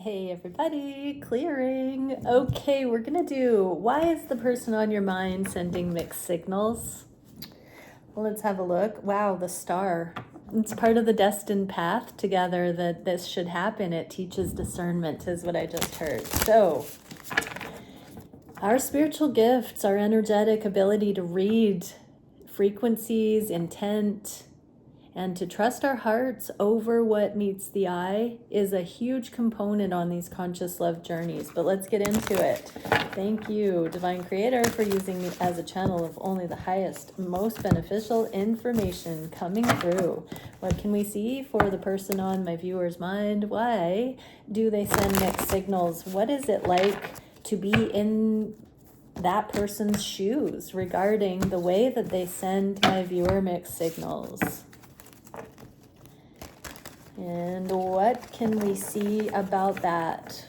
Hey everybody, clearing. Okay, we're gonna do why is the person on your mind sending mixed signals? Well, let's have a look. Wow, the star. It's part of the destined path together that this should happen. It teaches discernment, is what I just heard. So, our spiritual gifts, our energetic ability to read frequencies, intent, and to trust our hearts over what meets the eye is a huge component on these conscious love journeys. But let's get into it. Thank you, Divine Creator, for using me as a channel of only the highest, most beneficial information coming through. What can we see for the person on my viewer's mind? Why do they send mixed signals? What is it like to be in that person's shoes regarding the way that they send my viewer mixed signals? And what can we see about that?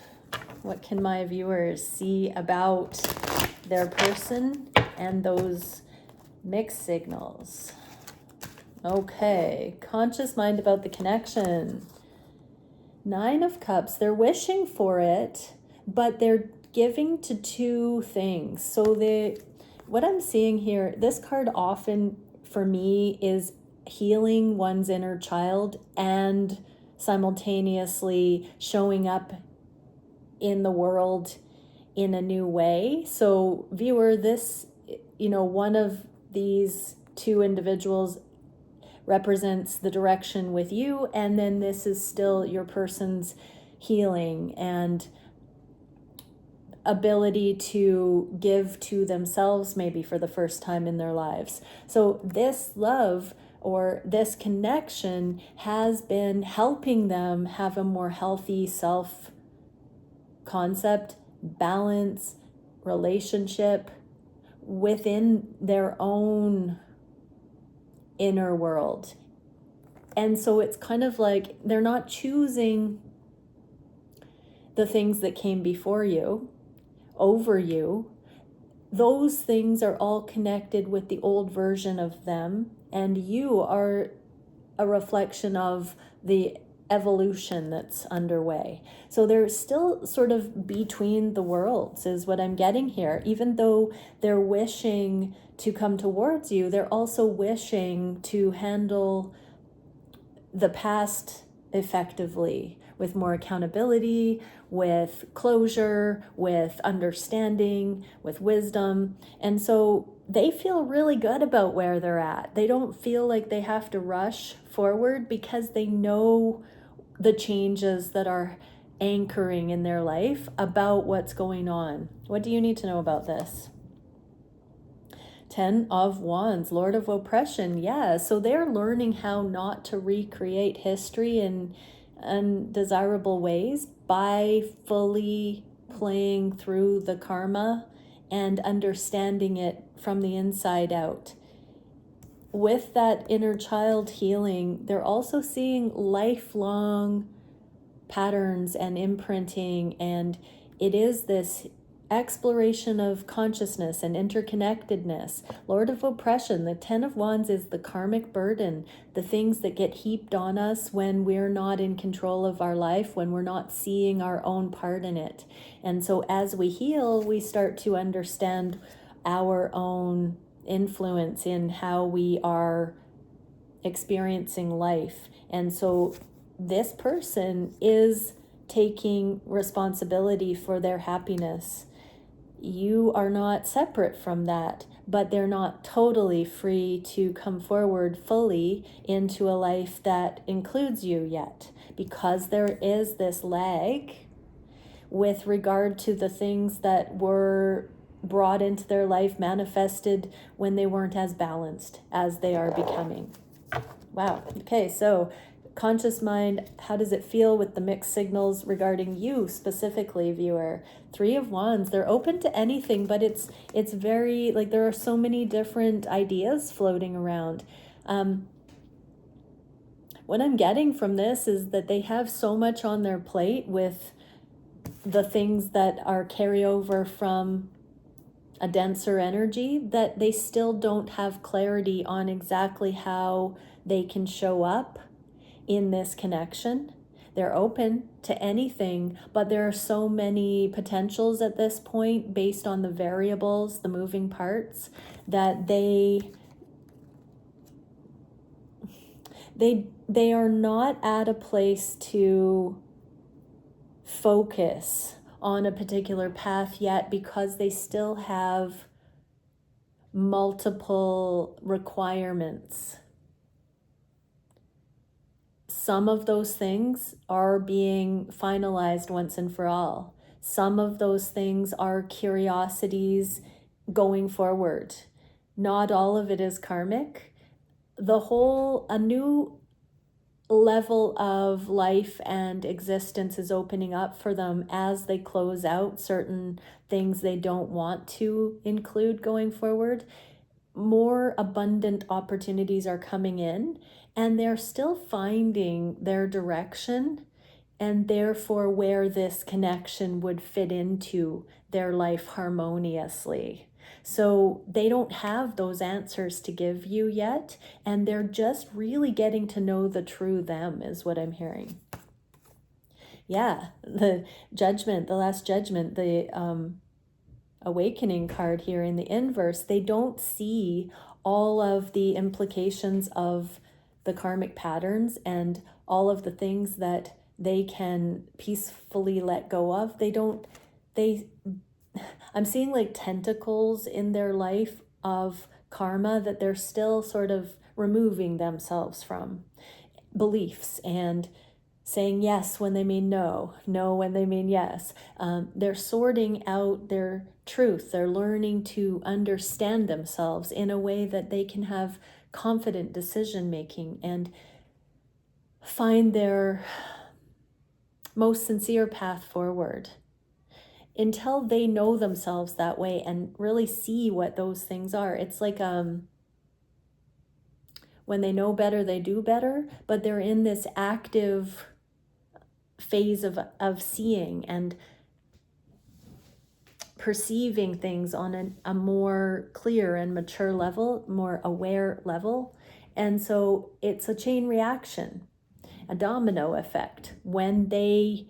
What can my viewers see about their person and those mixed signals? Okay, conscious mind about the connection. 9 of Cups, they're wishing for it, but they're giving to two things. So what I'm seeing here, this card often for me is healing one's inner child and simultaneously showing up in the world in a new way. So viewer, this, one of these two individuals represents the direction with you, and then this is still your person's healing and ability to give to themselves, maybe for the first time in their lives. So this love or this connection has been helping them have a more healthy self-concept, balance, relationship within their own inner world. And so it's kind of like they're not choosing the things that came before you, over you. Those things are all connected with the old version of them, and you are a reflection of the evolution that's underway. So they're still sort of between the worlds is what I'm getting here. Even though they're wishing to come towards you, they're also wishing to handle the past effectively, with more accountability, with closure, with understanding, with wisdom. And so they feel really good about where they're at. They don't feel like they have to rush forward because they know the changes that are anchoring in their life about what's going on. What do you need to know about this? 10 of Wands, Lord of Oppression. Yeah, so they're learning how not to recreate history in undesirable ways by fully playing through the karma and understanding it from the inside out. With that inner child healing, they're also seeing lifelong patterns and imprinting, and it is this exploration of consciousness and interconnectedness. Lord of Oppression, the 10 of Wands is the karmic burden, the things that get heaped on us when we're not in control of our life, when we're not seeing our own part in it. And so as we heal, we start to understand our own influence in how we are experiencing life. And so this person is taking responsibility for their happiness. You are not separate from that, but they're not totally free to come forward fully into a life that includes you yet, because there is this lag with regard to the things that were brought into their life, manifested when they weren't as balanced as they are becoming. Wow. Okay, so conscious mind, how does it feel with the mixed signals regarding you specifically, viewer? 3 of Wands, they're open to anything, but it's very, like, there are so many different ideas floating around. What I'm getting from this is that they have so much on their plate with the things that are carryover from a denser energy, that they still don't have clarity on exactly how they can show up in this connection. They're open to anything, but there are so many potentials at this point based on the variables, the moving parts, that they are not at a place to focus on a particular path yet, because they still have multiple requirements. Some of those things are being finalized once and for all. Some of those things are curiosities going forward. Not all of it is karmic. A new level of life and existence is opening up for them as they close out certain things they don't want to include going forward. More abundant opportunities are coming in, and they're still finding their direction, and therefore where this connection would fit into their life harmoniously. So they don't have those answers to give you yet, and they're just really getting to know the true them, is what I'm hearing. Yeah, the judgment, the last judgment, the awakening card here in the inverse, they don't see all of the implications of the karmic patterns and all of the things that they can peacefully let go of. I'm seeing like tentacles in their life of karma that they're still sort of removing themselves from. Beliefs and saying yes when they mean no, no when they mean yes. They're sorting out their truth. They're learning to understand themselves in a way that they can have confident decision making and find their most sincere path forward. Until they know themselves that way and really see what those things are. It's like when they know better, they do better, but they're in this active phase of seeing and perceiving things on a more clear and mature level, more aware level. And so it's a chain reaction, a domino effect. When they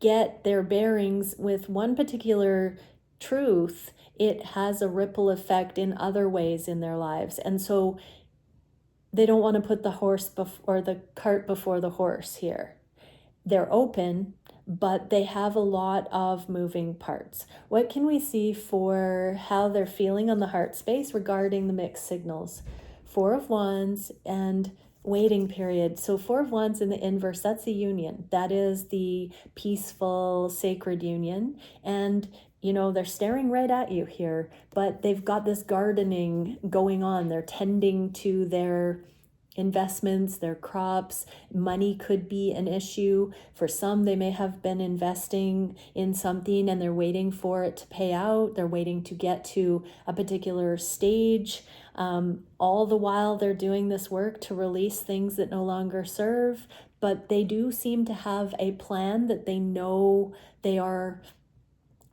get their bearings with one particular truth, it has a ripple effect in other ways in their lives. And so they don't want to put the cart before the horse here. They're open, but they have a lot of moving parts. What can we see for how they're feeling on the heart space regarding the mixed signals? 4 of Wands and waiting period. So 4 of Wands in the inverse, that's the union. That is the peaceful, sacred union. And they're staring right at you here, but they've got this gardening going on. They're tending to their investments, their crops. Money could be an issue. For some, they may have been investing in something and they're waiting for it to pay out. They're waiting to get to a particular stage. All the while they're doing this work to release things that no longer serve, but they do seem to have a plan that they know they are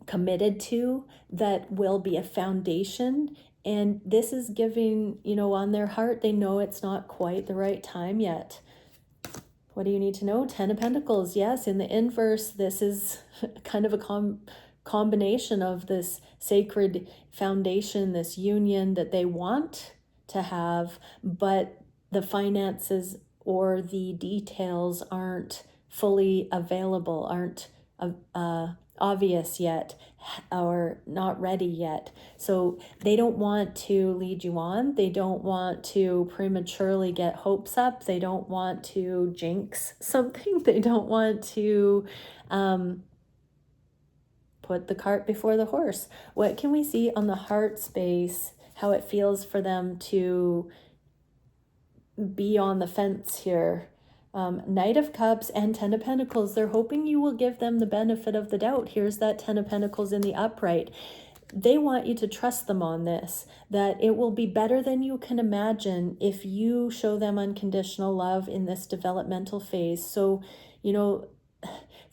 committed to, that will be a foundation. And this is giving, on their heart, they know it's not quite the right time yet. What do you need to know? 10 of Pentacles. Yes, in the inverse, this is kind of a combination of this sacred foundation, this union that they want to have, but the finances or the details aren't fully available, aren't obvious yet, or not ready yet. So they don't want to lead you on. They don't want to prematurely get hopes up. They don't want to jinx something. They don't want to put the cart before the horse. What can we see on the heart space, how it feels for them to be on the fence here? Knight of Cups and 10 of Pentacles. They're hoping you will give them the benefit of the doubt. Here's that 10 of Pentacles in the upright. They want you to trust them on this, that it will be better than you can imagine if you show them unconditional love in this developmental phase. So,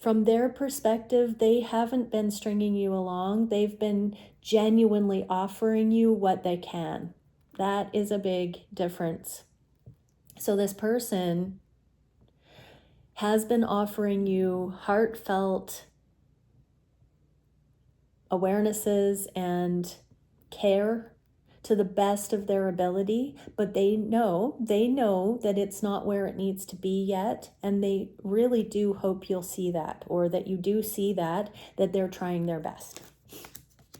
from their perspective, they haven't been stringing you along. They've been genuinely offering you what they can. That is a big difference. So this person has been offering you heartfelt awarenesses and care to the best of their ability, but they know that it's not where it needs to be yet, and they really do hope you'll see that, or that you do see that they're trying their best.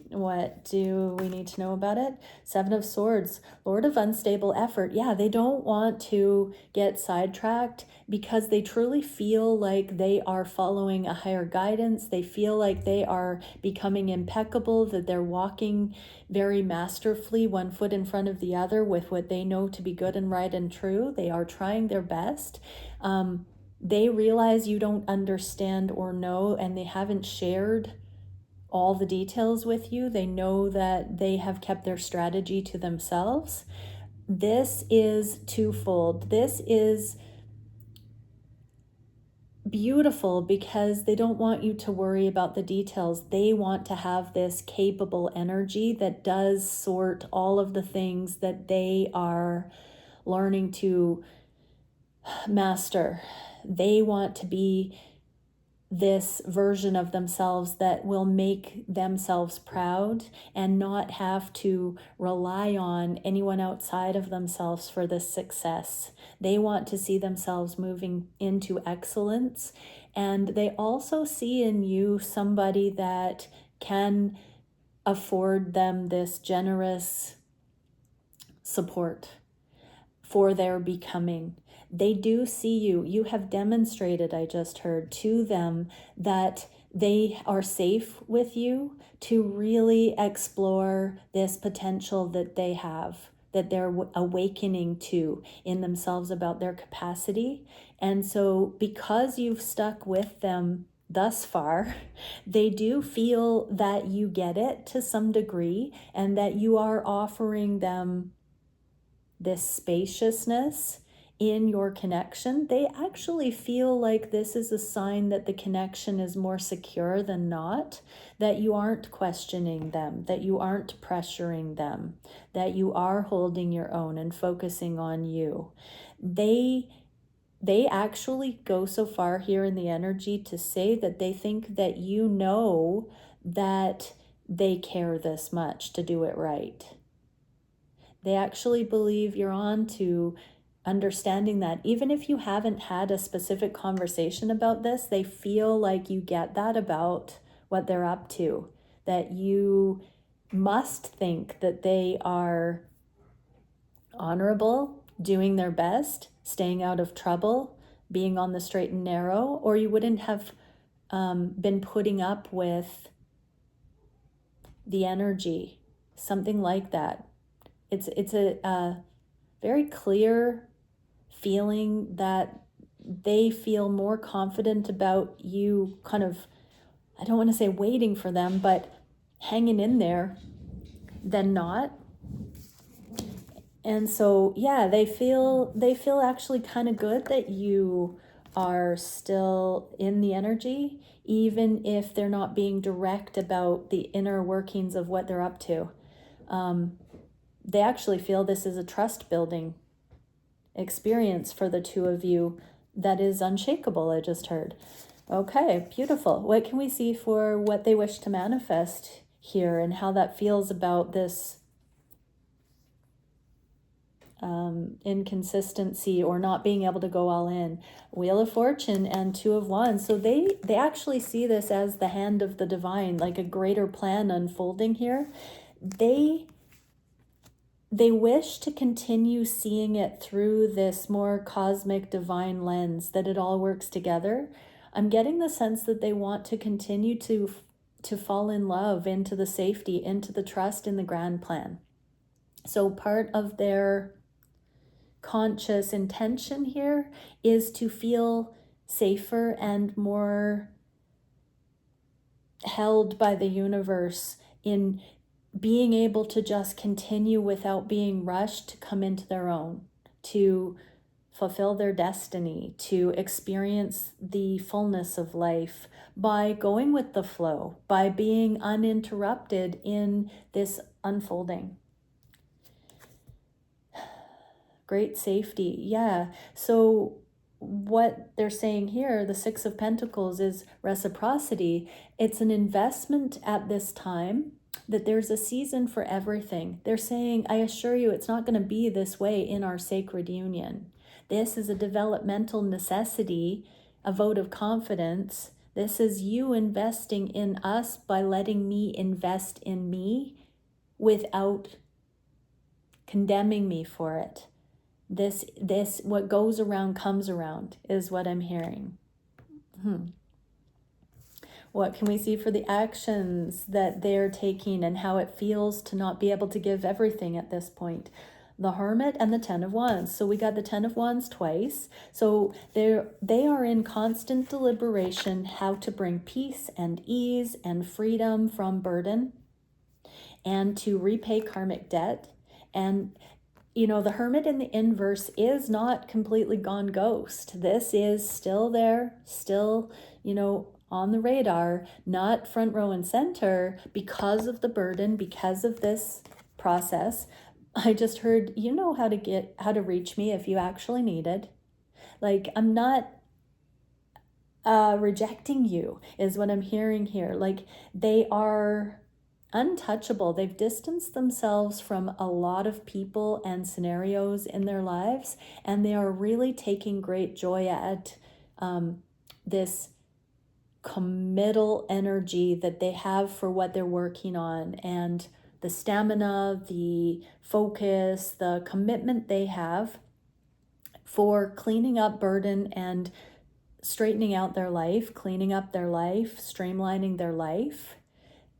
What do we need to know about it? Seven of Swords, Lord of unstable effort. Yeah, they don't want to get sidetracked because they truly feel like they are following a higher guidance. They feel like they are becoming impeccable, that they're walking very masterfully, one foot in front of the other with what they know to be good and right and true. They are trying their best. They realize you don't understand or know, and they haven't shared all the details with you. They know that they have kept their strategy to themselves. This is twofold. This is beautiful because they don't want you to worry about the details. They want to have this capable energy that does sort all of the things that they are learning to master. They want to be this version of themselves that will make themselves proud and not have to rely on anyone outside of themselves for this success. They want to see themselves moving into excellence, and they also see in you somebody that can afford them this generous support for their becoming. They do see you. You have demonstrated, I just heard, to them that they are safe with you to really explore this potential that they have, that they're awakening to in themselves about their capacity. And so because you've stuck with them thus far, they do feel that you get it to some degree, and that you are offering them this spaciousness in your connection. They actually feel like this is a sign that the connection is more secure than not, that you aren't questioning them, that you aren't pressuring them, that you are holding your own and focusing on you. They actually go so far here in the energy to say that they think that you know that they care this much to do it right. They actually believe you're on to understanding that. Even if you haven't had a specific conversation about this, they feel like you get that about what they're up to, that you must think that they are honorable, doing their best, staying out of trouble, being on the straight and narrow, or you wouldn't have been putting up with the energy, something like that. It's a very clear feeling that they feel more confident about you, kind of, I don't want to say waiting for them, but hanging in there than not. And so, yeah, they feel actually kind of good that you are still in the energy, even if they're not being direct about the inner workings of what they're up to. They actually feel this is a trust building experience for the two of you that is unshakable, I just heard. Okay, beautiful. What can we see for what they wish to manifest here, and how that feels about this inconsistency or not being able to go all in? Wheel of Fortune and Two of Wands. So they actually see this as the hand of the divine, like a greater plan unfolding here. They wish to continue seeing it through this more cosmic divine lens, that it all works together. I'm getting the sense that they want to continue to fall in love, into the safety, into the trust in the grand plan. So part of their conscious intention here is to feel safer and more held by the universe in being able to just continue without being rushed to come into their own, to fulfill their destiny, to experience the fullness of life by going with the flow, by being uninterrupted in this unfolding. Great safety. Yeah. So what they're saying here, the Six of Pentacles, is reciprocity. It's an investment at this time, that there's a season for everything. They're saying, I assure you, it's not going to be this way in our sacred union. This is a developmental necessity, a vote of confidence. This is you investing in us by letting me invest in me without condemning me for it. This what goes around comes around is what I'm hearing. What can we see for the actions that they're taking and how it feels to not be able to give everything at this point? The Hermit and the Ten of Wands. So we got the Ten of Wands twice. So they are in constant deliberation how to bring peace and ease and freedom from burden and to repay karmic debt. And the Hermit in the inverse is not completely gone ghost. This is still there, still, on the radar, not front row and center because of the burden, because of this process. I just heard, how to reach me if you actually need it. Like, I'm not rejecting you is what I'm hearing here. Like, they are untouchable. They've distanced themselves from a lot of people and scenarios in their lives, and they are really taking great joy at this committal energy that they have for what they're working on, and the stamina, the focus, the commitment they have for cleaning up burden and straightening out their life, cleaning up their life, streamlining their life.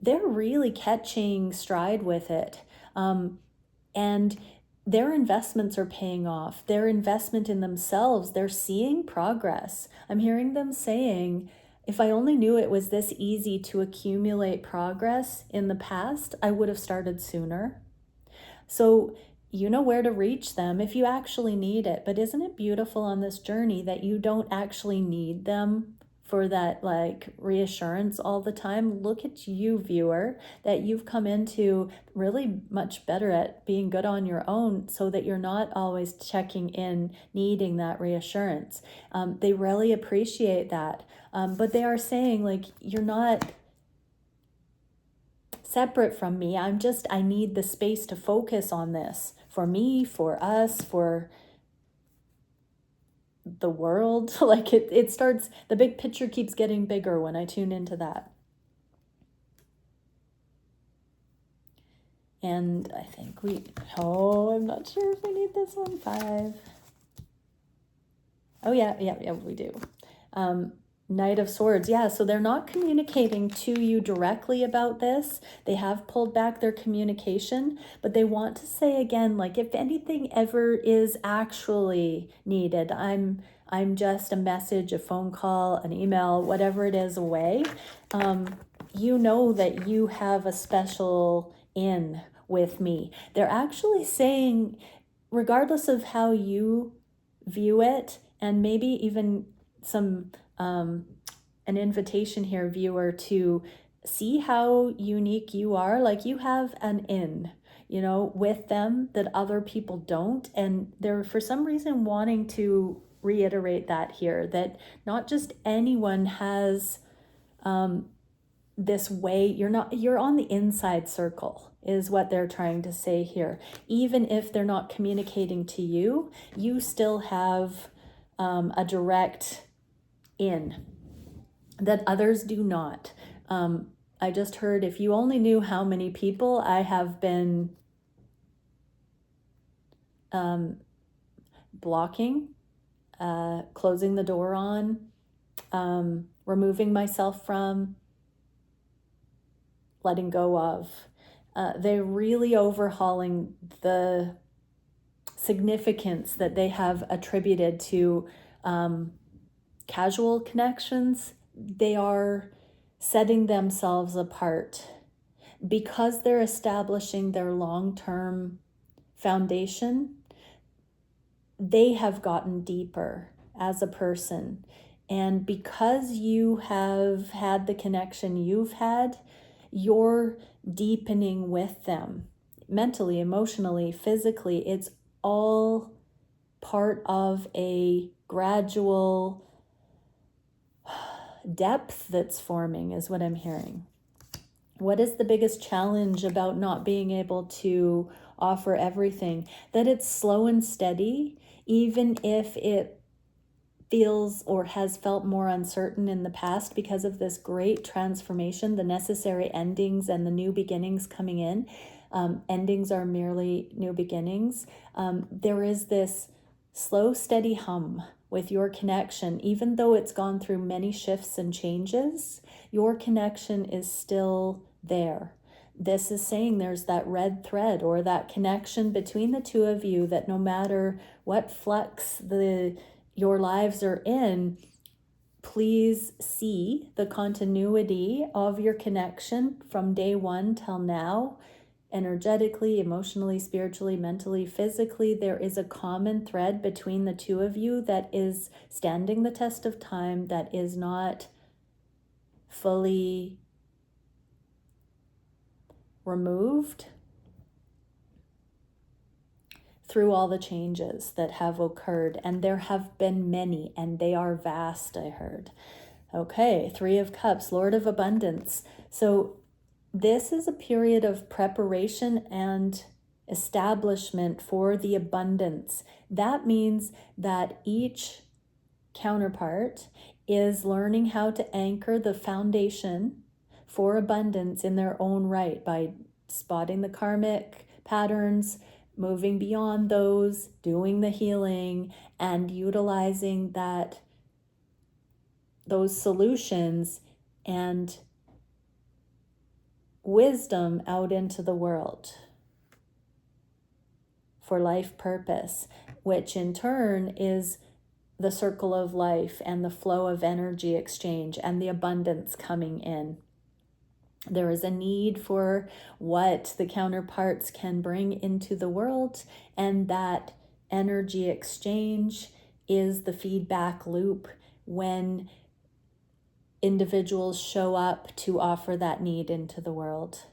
They're really catching stride with it. And their investments are paying off. Their investment in themselves, they're seeing progress. I'm hearing them saying, if I only knew it was this easy to accumulate progress in the past, I would have started sooner. So you know where to reach them if you actually need it. But isn't it beautiful on this journey that you don't actually need them for that reassurance all the time? Look at you, viewer, that you've come into really much better at being good on your own, so that you're not always checking in, needing that reassurance. They really appreciate that. But they are saying, you're not separate from me. I need the space to focus on this for me, for us, for the world. It starts, the big picture keeps getting bigger when I tune into that. And I think I'm not sure if we need this one. 5. Oh yeah, we do. Knight of Swords. Yeah, so they're not communicating to you directly about this. They have pulled back their communication, but they want to say again, if anything ever is actually needed, I'm just a message, a phone call, an email, whatever it is away. That you have a special in with me. They're actually saying, regardless of how you view it, and maybe even some an invitation here, viewer, to see how unique you are. You have an in, with them that other people don't. And they're, for some reason, wanting to reiterate that here, that not just anyone has this way. You're on the inside circle is what they're trying to say here. Even if they're not communicating to you, you still have a direct in that others do not. I just heard, if you only knew how many people I have been blocking, closing the door on, removing myself from, letting go of. They're really overhauling the significance that they have attributed to casual connections. They are setting themselves apart because they're establishing their long-term foundation. They have gotten deeper as a person. And because you have had the connection you've had, you're deepening with them mentally, emotionally, physically. It's all part of a gradual depth that's forming is what I'm hearing. What is the biggest challenge about not being able to offer everything? That it's slow and steady, even if it feels or has felt more uncertain in the past because of this great transformation, the necessary endings and the new beginnings coming in. Endings are merely new beginnings. There is this slow, steady hum with your connection. Even though it's gone through many shifts and changes, your connection is still there. This is saying there's that red thread or that connection between the two of you that no matter what flux your lives are in, please see the continuity of your connection from day one till now. Energetically, emotionally, spiritually, mentally, physically, there is a common thread between the two of you that is standing the test of time, that is not fully removed through all the changes that have occurred. And there have been many, and they are vast, I heard. Okay, Three of Cups, Lord of Abundance. So this is a period of preparation and establishment for the abundance. That means that each counterpart is learning how to anchor the foundation for abundance in their own right by spotting the karmic patterns, moving beyond those, doing the healing, and utilizing those solutions and wisdom out into the world for life purpose, which in turn is the circle of life and the flow of energy exchange and the abundance coming in. There is a need for what the counterparts can bring into the world, and that energy exchange is the feedback loop when individuals show up to offer that need into the world,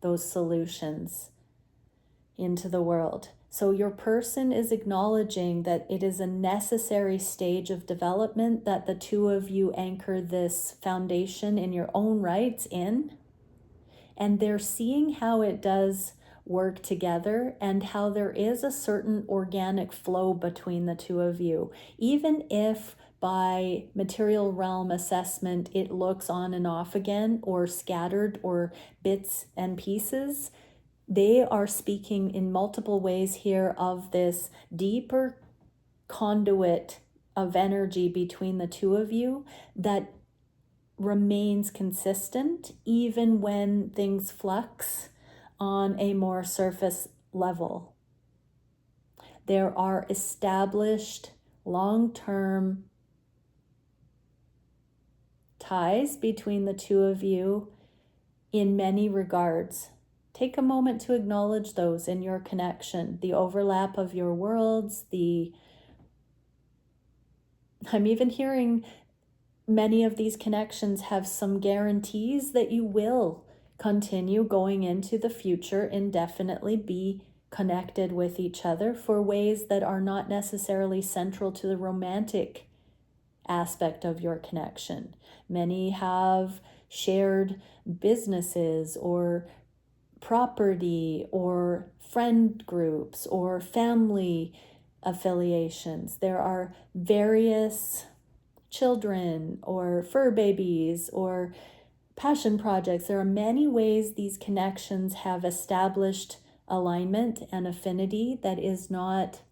those solutions into the world. So your person is acknowledging that it is a necessary stage of development that the two of you anchor this foundation in your own rights in. And they're seeing how it does work together and how there is a certain organic flow between the two of you. Even if by material realm assessment it looks on and off again or scattered or bits and pieces, they are speaking in multiple ways here of this deeper conduit of energy between the two of you that remains consistent even when things flux on a more surface level. There are established long-term ties between the two of you in many regards. Take a moment to acknowledge those in your connection, the overlap of your worlds, I'm even hearing many of these connections have some guarantees that you will continue going into the future, indefinitely be connected with each other for ways that are not necessarily central to the romantic aspect of your connection. Many have shared businesses or property or friend groups or family affiliations. There are various children or fur babies or passion projects. There are many ways these connections have established alignment and affinity that is not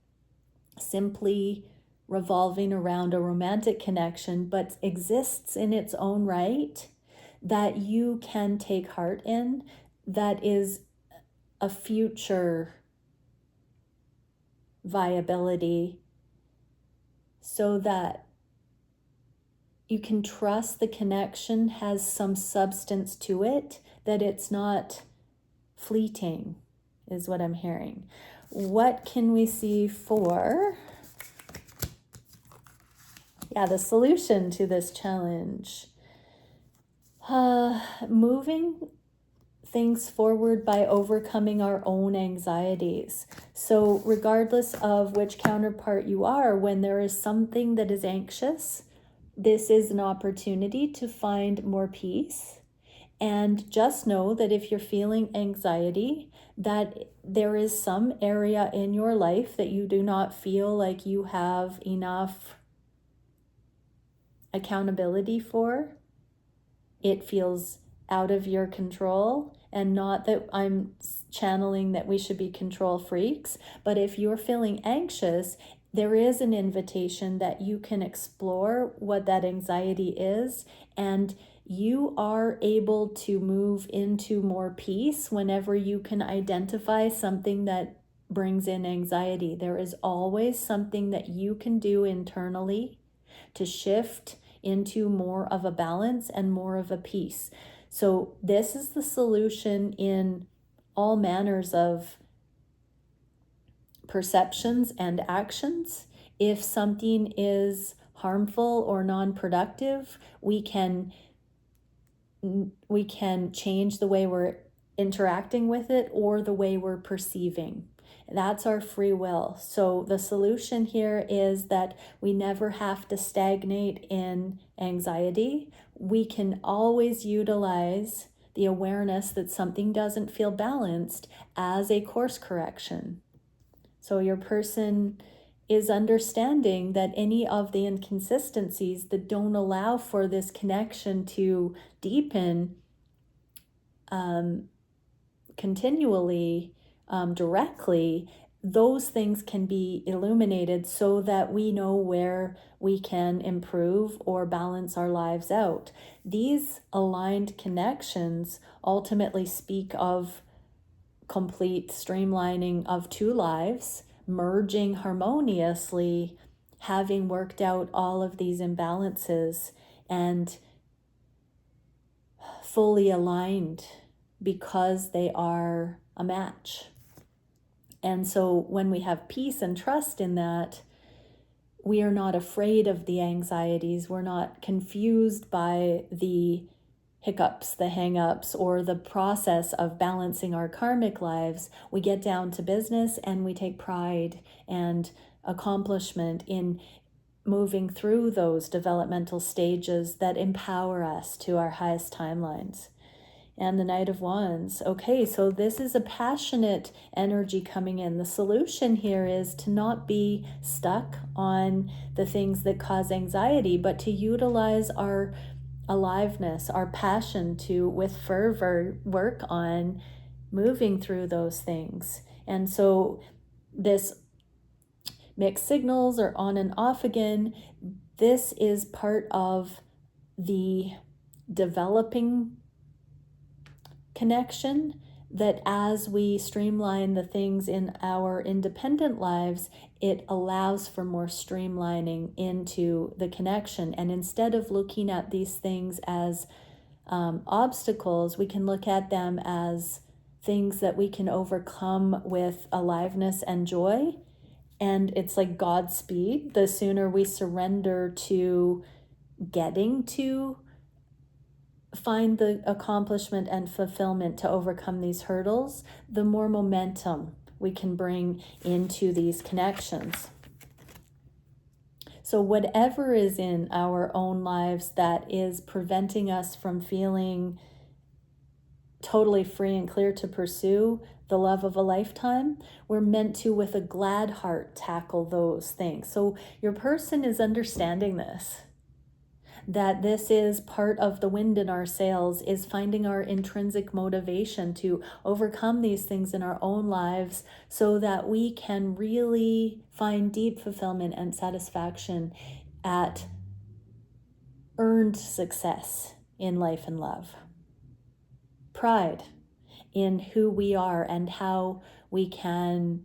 simply revolving around a romantic connection, but exists in its own right that you can take heart in, that is a future viability, so that you can trust the connection has some substance to it, that it's not fleeting, is what I'm hearing. What can we see for, the solution to this challenge? Moving things forward by overcoming our own anxieties. So regardless of which counterpart you are, when there is something that is anxious, this is an opportunity to find more peace. And just know that if you're feeling anxiety, that there is some area in your life that you do not feel like you have enough accountability for. It feels out of your control, and not that I'm channeling that we should be control freaks, but if you're feeling anxious, there is an invitation that you can explore what that anxiety is, and you are able to move into more peace whenever you can identify something that brings in anxiety. There is always something that you can do internally to shift into more of a balance and more of a peace. So this is the solution in all manners of perceptions and actions. If something is harmful or non-productive, we can change the way we're interacting with it or the way we're perceiving. That's our free will. So the solution here is that we never have to stagnate in anxiety. We can always utilize the awareness that something doesn't feel balanced as a course correction. So your person is understanding that any of the inconsistencies that don't allow for this connection to deepen continually, directly, those things can be illuminated so that we know where we can improve or balance our lives out. These aligned connections ultimately speak of complete streamlining of two lives, merging harmoniously, having worked out all of these imbalances and fully aligned because they are a match. And so when we have peace and trust in that, we are not afraid of the anxieties. We're not confused by the hiccups, the hang-ups, or the process of balancing our karmic lives. We get down to business and we take pride and accomplishment in moving through those developmental stages that empower us to our highest timelines. And the Knight of Wands. Okay, so this is a passionate energy coming in. The solution here is to not be stuck on the things that cause anxiety, but to utilize our aliveness, our passion to, with fervor, work on moving through those things. And so this mixed signals or on and off again, this is part of the developing connection, that as we streamline the things in our independent lives, it allows for more streamlining into the connection. And instead of looking at these things as obstacles, we can look at them as things that we can overcome with aliveness and joy. And it's like Godspeed. The sooner we surrender to getting to find the accomplishment and fulfillment to overcome these hurdles, the more momentum we can bring into these connections. So whatever is in our own lives that is preventing us from feeling totally free and clear to pursue the love of a lifetime, we're meant to, with a glad heart, tackle those things. So your person is understanding this, that this is part of the wind in our sails, is finding our intrinsic motivation to overcome these things in our own lives so that we can really find deep fulfillment and satisfaction at earned success in life and love. Pride in who we are and how we can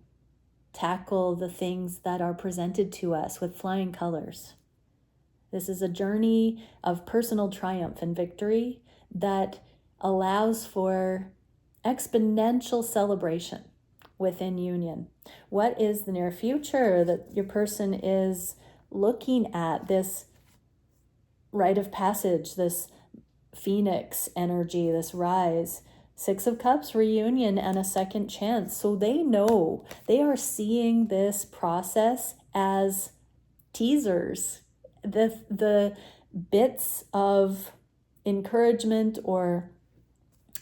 tackle the things that are presented to us with flying colors. This is a journey of personal triumph and victory that allows for exponential celebration within union. What is the near future that your person is looking at? This rite of passage, this phoenix energy, this rise, Six of Cups, reunion and a second chance. So they know, they are seeing this process as teasers. The bits of encouragement or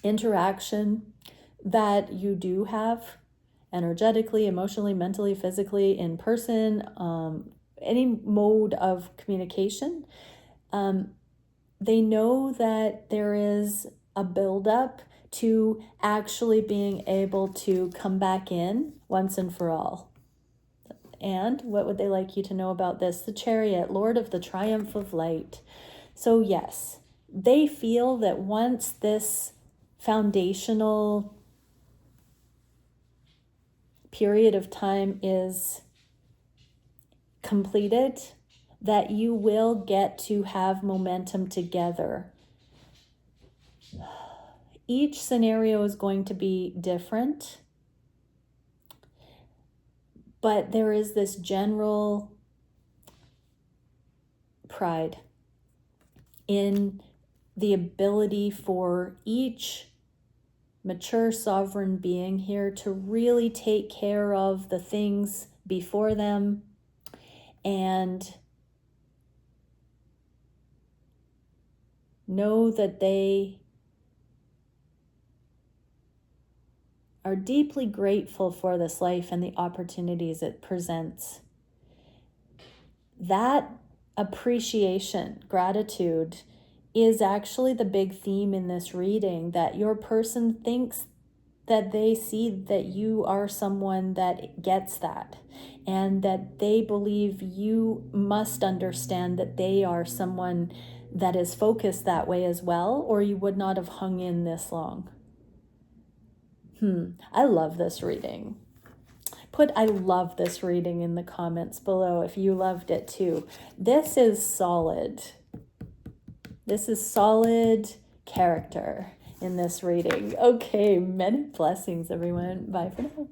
interaction that you do have energetically, emotionally, mentally, physically, in person, any mode of communication, they know that there is a buildup to actually being able to come back in once and for all. And what would they like you to know about this? The Chariot, Lord of the Triumph of Light. So yes, they feel that once this foundational period of time is completed, that you will get to have momentum together. Each scenario is going to be different, but there is this general pride in the ability for each mature sovereign being here to really take care of the things before them and know that they are deeply grateful for this life and the opportunities it presents. That appreciation, gratitude, is actually the big theme in this reading, that your person thinks that they see that you are someone that gets that, and that they believe you must understand that they are someone that is focused that way as well, or you would not have hung in this long. I love this reading. Put I love this reading in the comments below if you loved it too. This is solid. This is solid character in this reading. Okay, many blessings, everyone. Bye for now.